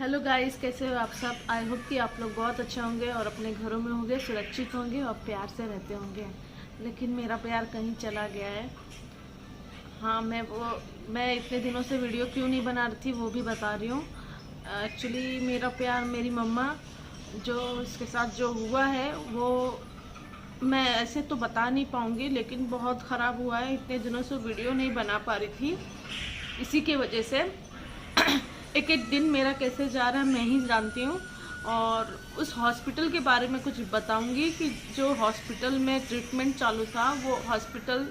Hello guys, कैसे हो आप सब। आई होप कि आप लोग बहुत अच्छे होंगे और अपने घरों में होंगे, सुरक्षित होंगे और प्यार से रहते होंगे। लेकिन मेरा प्यार कहीं चला गया है। हाँ, मैं इतने दिनों से वीडियो क्यों नहीं बना रही थी वो भी बता रही हूँ। एक्चुअली मेरा प्यार मेरी मम्मा जो इसके साथ जो हुआ है वो मैं ऐसे तो बता नहीं पाऊँगी, लेकिन बहुत ख़राब हुआ है। इतने दिनों से वीडियो नहीं बना पा रही थी, इसी की वजह से एक एक दिन मेरा कैसे जा रहा है मैं ही जानती हूँ। और उस हॉस्पिटल के बारे में कुछ बताऊंगी कि जो हॉस्पिटल में ट्रीटमेंट चालू था वो हॉस्पिटल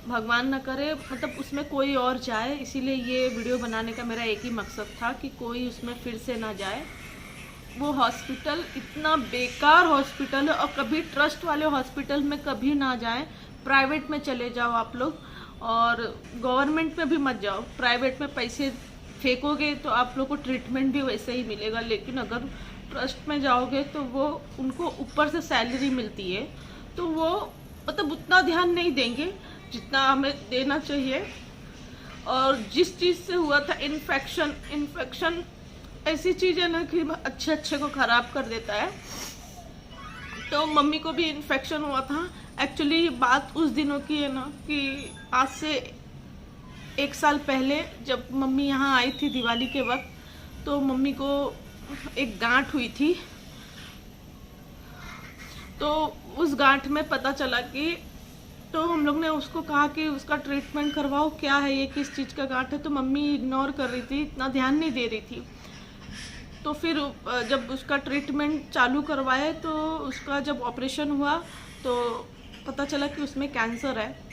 भगवान न करे मतलब उसमें कोई और जाए, इसीलिए ये वीडियो बनाने का मेरा एक ही मकसद था कि कोई उसमें फिर से ना जाए। वो हॉस्पिटल इतना बेकार हॉस्पिटल है और कभी ट्रस्ट वाले हॉस्पिटल में कभी ना जाएं। प्राइवेट में चले जाओ आप लोग, और गवर्नमेंट में भी मत जाओ। प्राइवेट में पैसे फेंकोगे तो आप लोग को ट्रीटमेंट भी वैसे ही मिलेगा, लेकिन अगर ट्रस्ट में जाओगे तो वो उनको ऊपर से सैलरी मिलती है, तो वो मतलब उतना ध्यान नहीं देंगे जितना हमें देना चाहिए। और जिस चीज़ से हुआ था इन्फेक्शन ऐसी चीज़ है ना कि अच्छे अच्छे को ख़राब कर देता है। तो मम्मी को भी इन्फेक्शन हुआ था। एक्चुअली बात उस दिनों की है ना कि आज से 1 साल पहले जब मम्मी यहाँ आई थी दिवाली के वक्त, तो मम्मी को एक गांठ हुई थी। तो उस गांठ में पता चला कि तो हम लोग ने उसको कहा कि उसका ट्रीटमेंट करवाओ, क्या है ये, किस चीज़ का गांठ है। तो मम्मी इग्नोर कर रही थी, इतना ध्यान नहीं दे रही थी। तो फिर जब उसका ट्रीटमेंट चालू करवाए तो उसका जब ऑपरेशन हुआ तो पता चला कि उसमें कैंसर है।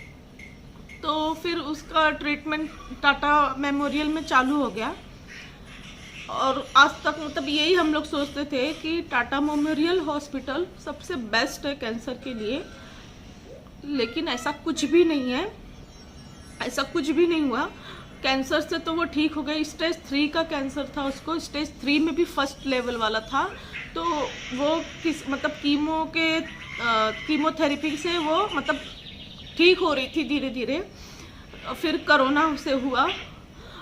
तो फिर उसका ट्रीटमेंट टाटा मेमोरियल में चालू हो गया। और आज तक मतलब यही हम लोग सोचते थे कि टाटा मेमोरियल हॉस्पिटल सबसे बेस्ट है कैंसर के लिए, लेकिन ऐसा कुछ भी नहीं है, ऐसा कुछ भी नहीं हुआ। कैंसर से तो वो ठीक हो गई। स्टेज 3 का कैंसर था उसको, स्टेज 3 में भी फर्स्ट लेवल वाला था। तो वो मतलब कीमोथेरेपी से वो मतलब ठीक हो रही थी धीरे धीरे। फिर कोरोना उसे हुआ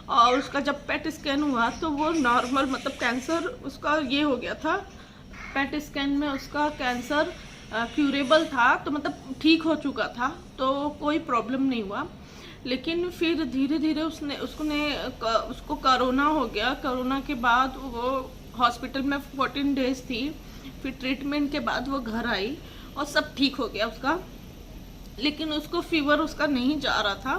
और उसका जब पेट स्कैन हुआ तो वो नॉर्मल मतलब कैंसर उसका ये हो गया था। पेट स्कैन में उसका कैंसर क्यूरेबल था, तो मतलब ठीक हो चुका था, तो कोई प्रॉब्लम नहीं हुआ। लेकिन फिर धीरे धीरे उसको कोरोना हो गया। कोरोना के बाद वो हॉस्पिटल में 14 डेज थी। फिर ट्रीटमेंट के बाद वो घर आई और सब ठीक हो गया उसका, लेकिन उसको फीवर उसका नहीं जा रहा था।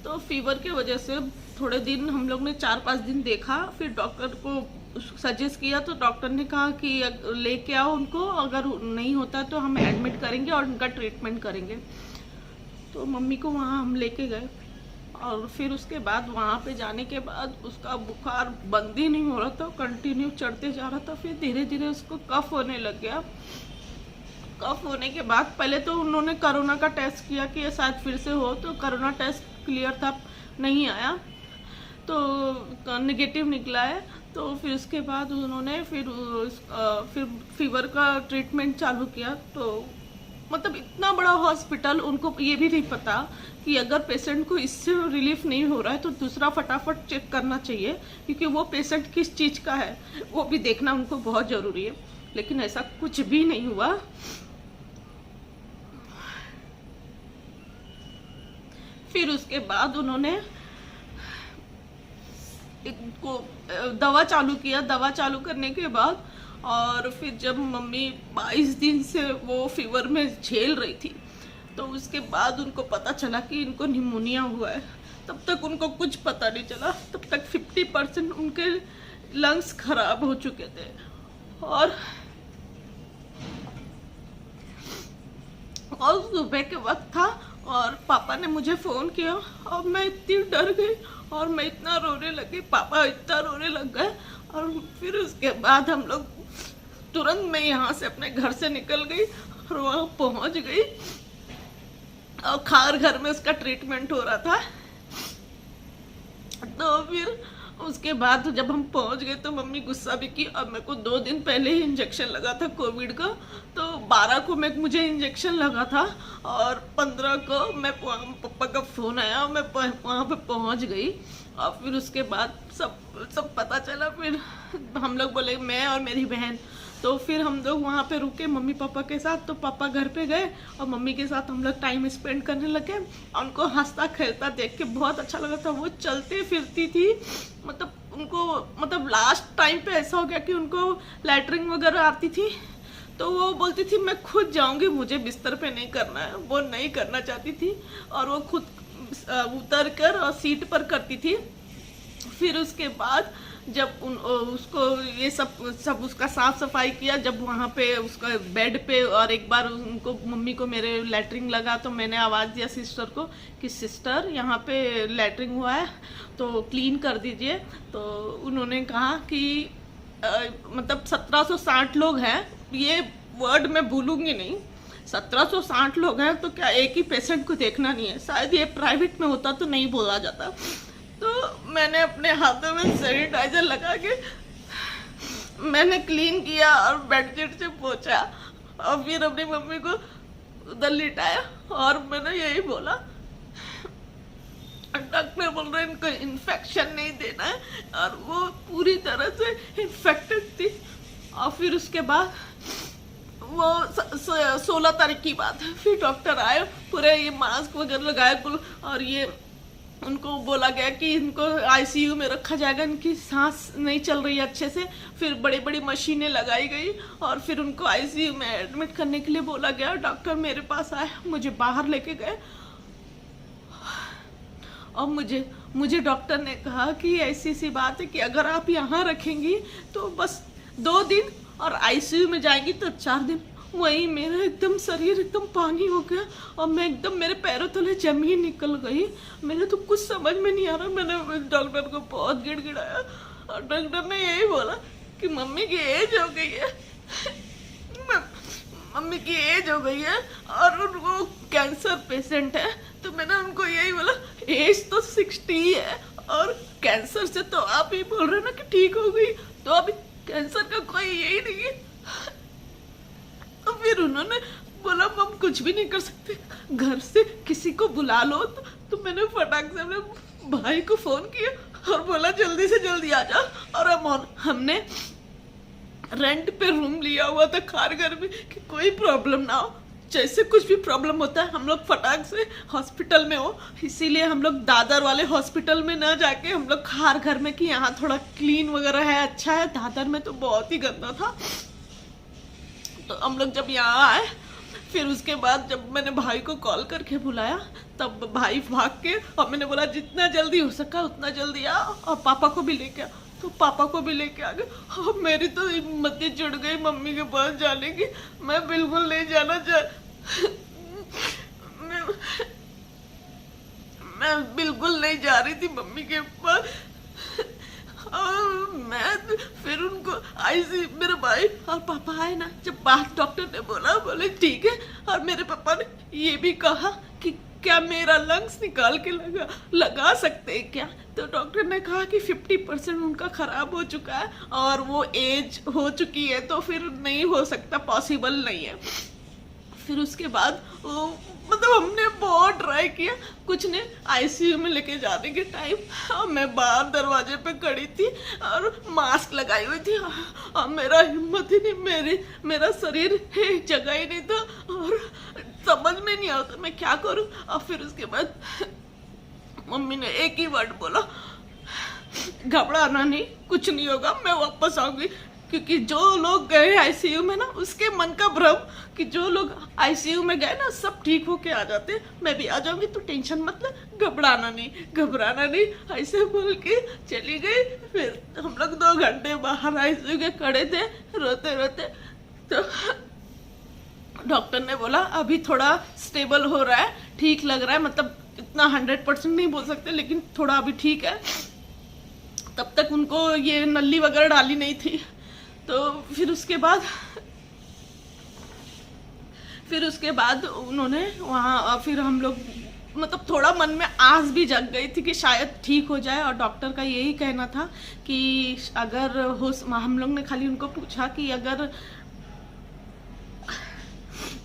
तो फीवर की वजह से थोड़े दिन हम लोग ने 4-5 दिन देखा। फिर डॉक्टर को सजेस्ट किया तो डॉक्टर ने कहा कि लेके आओ उनको, अगर नहीं होता तो हम एडमिट करेंगे और उनका ट्रीटमेंट करेंगे। तो मम्मी को वहाँ हम लेके गए और फिर उसके बाद वहाँ पे जाने के बाद उसका बुखार बंद ही नहीं हो रहा था, कंटिन्यू चढ़ते जा रहा था। फिर धीरे धीरे उसको कफ होने लग गया। कफ होने के बाद पहले तो उन्होंने कोरोना का टेस्ट किया कि ये शायद फिर से हो, तो कोरोना टेस्ट क्लियर था, नहीं आया, तो नेगेटिव निकला है। तो फिर उसके बाद उन्होंने फिर फीवर का ट्रीटमेंट चालू किया। तो मतलब इतना बड़ा हॉस्पिटल, उनको ये भी नहीं पता कि अगर पेशेंट को इससे रिलीफ नहीं हो रहा है तो दूसरा फटाफट चेक करना चाहिए, क्योंकि वो पेशेंट किस चीज़ का है वो भी देखना उनको बहुत ज़रूरी है। लेकिन ऐसा कुछ भी नहीं हुआ। फिर उसके बाद उन्होंने को दवा चालू किया। दवा चालू करने के बाद और फिर जब मम्मी 22 दिन से वो फीवर में झेल रही थी, तो उसके बाद उनको पता चला कि इनको निमोनिया हुआ है। तब तक उनको कुछ पता नहीं चला, तब तक 50% उनके लंग्स खराब हो चुके थे। और सुबह के वक्त था और पापा ने मुझे फ़ोन किया और मैं इतनी डर गई और मैं इतना रोने लगी, पापा इतना रोने लग गए। और फिर उसके बाद हम लोग तुरंत मैं यहाँ से अपने घर से निकल गई और वहाँ पहुँच गई और खार घर में उसका ट्रीटमेंट हो रहा था। तो फिर उसके बाद जब हम पहुंच गए तो मम्मी गुस्सा भी की। और मेरे को 2 दिन पहले ही इंजेक्शन लगा था कोविड का, तो 12 को मुझे इंजेक्शन लगा था और 15 को मैं पापा का फ़ोन आया, मैं वहाँ पे पहुँच गई। और फिर उसके बाद सब पता चला। फिर फिर हम लोग बोले, मैं और मेरी बहन, तो फिर हम लोग वहाँ पे रुके मम्मी पापा के साथ। तो पापा घर पे गए और मम्मी के साथ हम लोग टाइम स्पेंड करने लगे। उनको हंसता खेलता देख के बहुत अच्छा लगा था। वो चलती फिरती थी, मतलब उनको मतलब लास्ट टाइम पे ऐसा हो गया कि उनको लैटरिन वगैरह आती थी, तो वो बोलती थी मैं खुद जाऊंगी, मुझे बिस्तर पे नहीं करना है। वो नहीं करना चाहती थी और वो खुद उतर कर और सीट पर करती थी। फिर उसके बाद जब उसको ये सब उसका साफ सफाई किया, जब वहाँ पे उसका बेड पे, और एक बार उनको मम्मी को मेरे लैटरिन लगा तो मैंने आवाज़ दिया सिस्टर को कि सिस्टर यहाँ पे लैटरिन हुआ है तो क्लीन कर दीजिए। तो उन्होंने कहा कि मतलब 1760 लोग हैं, ये वर्ड मैं भूलूंगी नहीं, 1760 लोग हैं तो क्या एक ही पेशेंट को देखना नहीं है? शायद ये प्राइवेट में होता तो नहीं बोला जाता। तो मैंने अपने हाथों में सैनिटाइजर लगा के मैंने क्लीन किया और बेडशीट से पोंछा और फिर अपनी मम्मी को उधर लिटाया और मैंने यही बोला, डॉक्टर बोल रहे हैं इनको इन्फेक्शन नहीं देना है, और वो पूरी तरह से इन्फेक्टेड थी। और फिर उसके बाद वो 16 तारीख की बात है, फिर डॉक्टर आए, पूरे ये मास्क वगैरह लगाए और ये उनको बोला गया कि इनको आईसीयू में रखा जाएगा, इनकी सांस नहीं चल रही है अच्छे से। फिर बड़ी बड़ी मशीनें लगाई गई और फिर उनको आईसीयू में एडमिट करने के लिए बोला गया। डॉक्टर मेरे पास आए, मुझे बाहर लेके गए और मुझे डॉक्टर ने कहा कि ऐसी सी बात है कि अगर आप यहाँ रखेंगी तो बस 2 दिन और आईसीयू में जाएंगी तो 4 दिन। वही मेरा एकदम शरीर एकदम पानी हो गया और मैं एकदम, मेरे पैरों तले जमीन निकल गई। मेरे तो कुछ समझ में नहीं आ रहा। मैंने डॉक्टर को बहुत गिड़गिड़ाया और डॉक्टर ने यही बोला कि मम्मी की एज हो गई है, मम्मी की एज हो गई है और उनको कैंसर पेशेंट है। तो मैंने उनको यही बोला, एज तो 60 है और कैंसर से तो आप ही बोल रहे हो ना कि ठीक हो गई, तो अभी कैंसर का कोई यही नहीं है। तो फिर उन्होंने बोला हम कुछ भी नहीं कर सकते, घर से किसी को बुला लो। तो मैंने फटाक से अपने भाई को फोन किया और बोला जल्दी से जल्दी आ जा। और हमने रेंट पे रूम लिया हुआ था खारघर में कि कोई प्रॉब्लम ना हो, जैसे कुछ भी प्रॉब्लम होता है हम लोग फटाक से हॉस्पिटल में हो। इसीलिए हम लोग दादर वाले हॉस्पिटल में ना जाके हम लोग खारघर में, कि यहाँ थोड़ा क्लीन वगैरह है, अच्छा है। दादर में तो बहुत ही गंदा था। तो हम लोग जब यहाँ आए, फिर उसके बाद जब मैंने भाई को कॉल करके बुलाया तब भाई भाग के, और मैंने बोला जितना जल्दी हो सका उतना जल्दी आ और पापा को भी लेके आ। तो पापा को भी लेके आ गए। और मेरी तो हिम्मत ही जुड़ गई मम्मी के पास जाने की। मैं बिल्कुल नहीं जाना मैं बिल्कुल नहीं जा रही थी मम्मी के पास। और मैं फिर उनको मेरे भाई और पापा आए ना, जब बात डॉक्टर ने बोले ठीक है। और मेरे पापा ने ये भी कहा कि क्या मेरा लंग्स निकाल के लगा सकते हैं क्या? तो डॉक्टर ने कहा कि 50% उनका खराब हो चुका है और वो एज हो चुकी है, तो फिर नहीं हो सकता, पॉसिबल नहीं है। फिर उसके बाद मतलब हमने बहुत ट्राई किया, कुछ ने आईसीयू में लेके जाने के टाइम मैं बाहर दरवाजे पे खड़ी थी और मास्क लगाई हुई थी और मेरा हिम्मत ही नहीं, मेरा शरीर एक जगह ही नहीं था और समझ में नहीं आता मैं क्या करूं। और फिर उसके बाद मम्मी ने एक ही वर्ड बोला, घबराना नहीं, कुछ नहीं होगा, मैं वापस आऊंगी। क्योंकि जो लोग गए आईसीयू में ना, उसके मन का भ्रम कि जो लोग आईसीयू में गए ना सब ठीक होके आ जाते, मैं भी आ जाऊंगी, तो टेंशन मत ले, घबराना नहीं, ऐसे बोल के चली गई। फिर हम लोग 2 घंटे बाहर आईसीयू के खड़े थे रोते रोते। तो डॉक्टर ने बोला अभी थोड़ा स्टेबल हो रहा है, ठीक लग रहा है, मतलब इतना 100% नहीं बोल सकते लेकिन थोड़ा अभी ठीक है। तब तक उनको ये नली वगैरह डाली नहीं थी। तो फिर उसके बाद उन्होंने वहाँ, फिर हम लोग मतलब थोड़ा मन में आस भी जग गई थी कि शायद ठीक हो जाए। और डॉक्टर का यही कहना था कि अगर हम लोग ने खाली उनको पूछा कि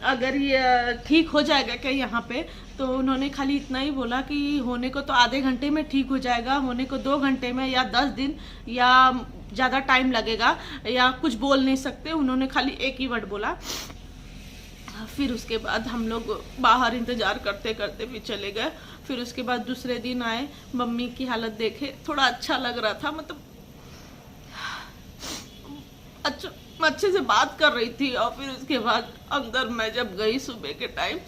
अगर ये ठीक हो जाएगा क्या यहाँ पे, तो उन्होंने खाली इतना ही बोला कि होने को तो आधे घंटे में ठीक हो जाएगा, होने को 2 घंटे में, या 10 दिन, या ज़्यादा टाइम लगेगा या कुछ बोल नहीं सकते, उन्होंने खाली एक ही वर्ड बोला। फिर उसके बाद हम लोग बाहर इंतज़ार करते करते भी चले गए। फिर उसके बाद दूसरे दिन आए, मम्मी की हालत देखे, थोड़ा अच्छा लग रहा था, मतलब अच्छा अच्छे से बात कर रही थी। और फिर उसके बाद अंदर मैं जब गई सुबह के टाइम,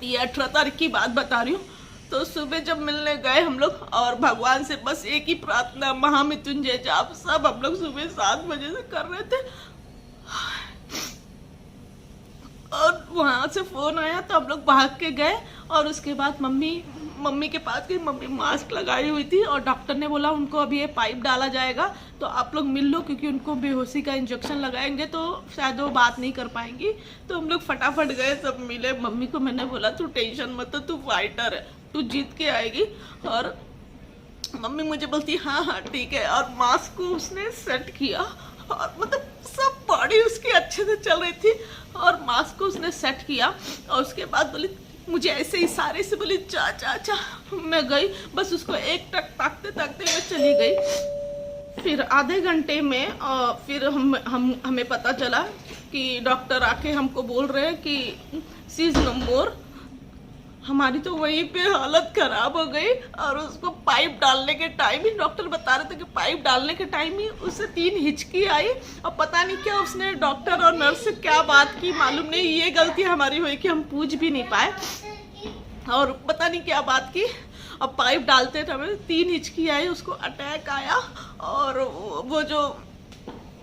ये 18 तारीख की बात बता रही हूँ, तो सुबह जब मिलने गए हम लोग, और भगवान से बस एक ही प्रार्थना, महामृत्युंजय जाप सब हम लोग सुबह 7 बजे से कर रहे थे। और वहाँ से फ़ोन आया तो हम लोग भाग के गए। और उसके बाद मम्मी के पास गई, मम्मी मास्क लगाई हुई थी और डॉक्टर ने बोला उनको अभी ये पाइप डाला जाएगा तो आप लोग मिल लो, क्योंकि उनको बेहोशी का इंजेक्शन लगाएंगे तो शायद वो बात नहीं कर पाएंगी। तो हम लोग फटाफट गए, सब मिले। मम्मी को मैंने बोला तू टेंशन मत, तू फाइटर है, तू जीत के आएगी। और मम्मी मुझे बोलती हाँ हाँ ठीक है। और मास्क को उसने सेट किया और मतलब सब बॉडी उसकी अच्छे से चल रही थी और मास्क को उसने सेट किया। और उसके बाद बोली मुझे ऐसे इशारे से बोली चा चा चा। मैं गई, बस उसको एक टक ताकते ताकते मैं चली गई। फिर आधे घंटे में फिर हमें पता चला कि डॉक्टर आके हमको बोल रहे हैं कि सी इज नो मोर। हमारी तो वहीं पे हालत खराब हो गई। और उसको पाइप डालने के टाइम ही डॉक्टर बता रहे थे कि पाइप डालने के टाइम ही उससे 3 हिचकी आई। और पता नहीं क्या उसने डॉक्टर और नर्स से क्या बात की, मालूम नहीं। ये गलती हमारी हुई कि हम पूछ भी नहीं पाए, और पता नहीं क्या बात की। और पाइप डालते समय 3 हिचकी आई, उसको अटैक आया। और वो जो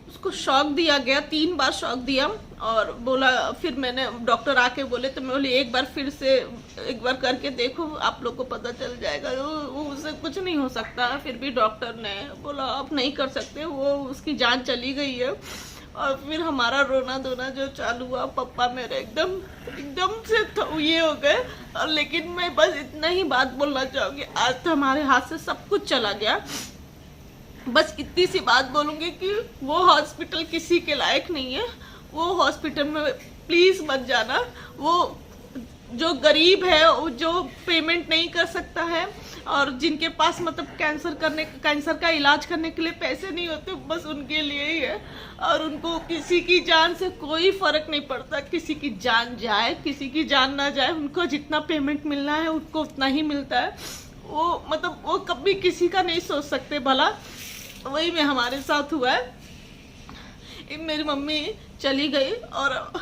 उसको शॉक दिया गया, 3 बार शॉक दिया। और बोला, फिर मैंने डॉक्टर आके बोले तो मैं बोली एक बार फिर से एक बार करके देखो, आप लोग को पता चल जाएगा। वो उससे कुछ नहीं हो सकता। फिर भी डॉक्टर ने बोला आप नहीं कर सकते, वो उसकी जान चली गई है। और फिर हमारा रोना धोना जो चालू हुआ, पापा मेरे एकदम से ये हो गए। और लेकिन मैं बस इतना ही बात बोलना चाहूँगी, आज तो हमारे हाथ से सब कुछ चला गया। बस इतनी सी बात बोलूँगी कि वो हॉस्पिटल किसी के लायक नहीं है। वो हॉस्पिटल में प्लीज़ मत जाना। वो जो गरीब है, जो पेमेंट नहीं कर सकता है, और जिनके पास मतलब कैंसर का इलाज करने के लिए पैसे नहीं होते, बस उनके लिए ही है। और उनको किसी की जान से कोई फ़र्क नहीं पड़ता, किसी की जान जाए किसी की जान ना जाए, उनको जितना पेमेंट मिलना है उनको उतना ही मिलता है। वो मतलब वो कभी किसी का नहीं सोच सकते भला। वही में हमारे साथ हुआ है। मेरी मम्मी चली गई और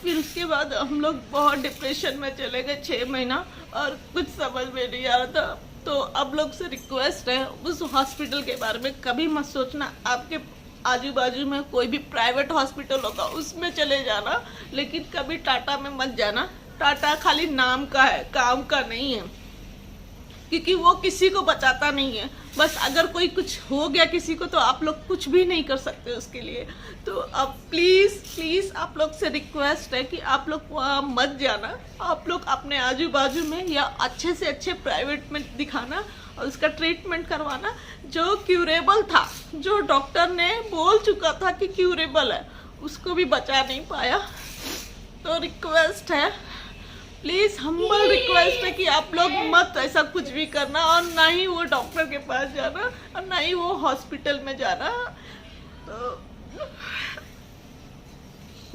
फिर उसके बाद हम लोग बहुत डिप्रेशन में चले गए 6 महीना, और कुछ समझ में नहीं आ रहा था। तो अब लोग से रिक्वेस्ट है, उस हॉस्पिटल के बारे में कभी मत सोचना। आपके आजू बाजू में कोई भी प्राइवेट हॉस्पिटल होगा उसमें चले जाना, लेकिन कभी टाटा में मत जाना। टाटा खाली नाम का है, काम का नहीं है, क्योंकि वो किसी को बचाता नहीं है। बस अगर कोई कुछ हो गया किसी को तो आप लोग कुछ भी नहीं कर सकते उसके लिए। तो अब प्लीज़ आप लोग से रिक्वेस्ट है कि आप लोग वहाँ मत जाना। आप लोग अपने आजू बाजू में या अच्छे से अच्छे प्राइवेट में दिखाना और उसका ट्रीटमेंट करवाना जो क्यूरेबल था, जो डॉक्टर ने बोल चुका था कि क्यूरेबल है, उसको भी बचा नहीं पाया। तो रिक्वेस्ट है, प्लीज़ हम्बल रिक्वेस्ट है कि आप लोग मत ऐसा कुछ भी करना, और ना ही वो डॉक्टर के पास जाना और ना ही वो हॉस्पिटल में जाना। तो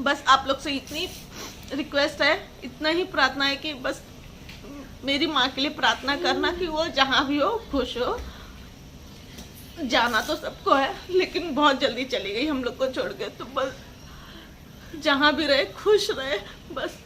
बस आप लोग से इतनी रिक्वेस्ट है, इतना ही प्रार्थना है कि बस मेरी माँ के लिए प्रार्थना करना कि वो जहाँ भी हो खुश हो। जाना तो सबको है, लेकिन बहुत जल्दी चली गई हम लोग को छोड़ के। तो बस जहाँ भी रहे खुश रहे, बस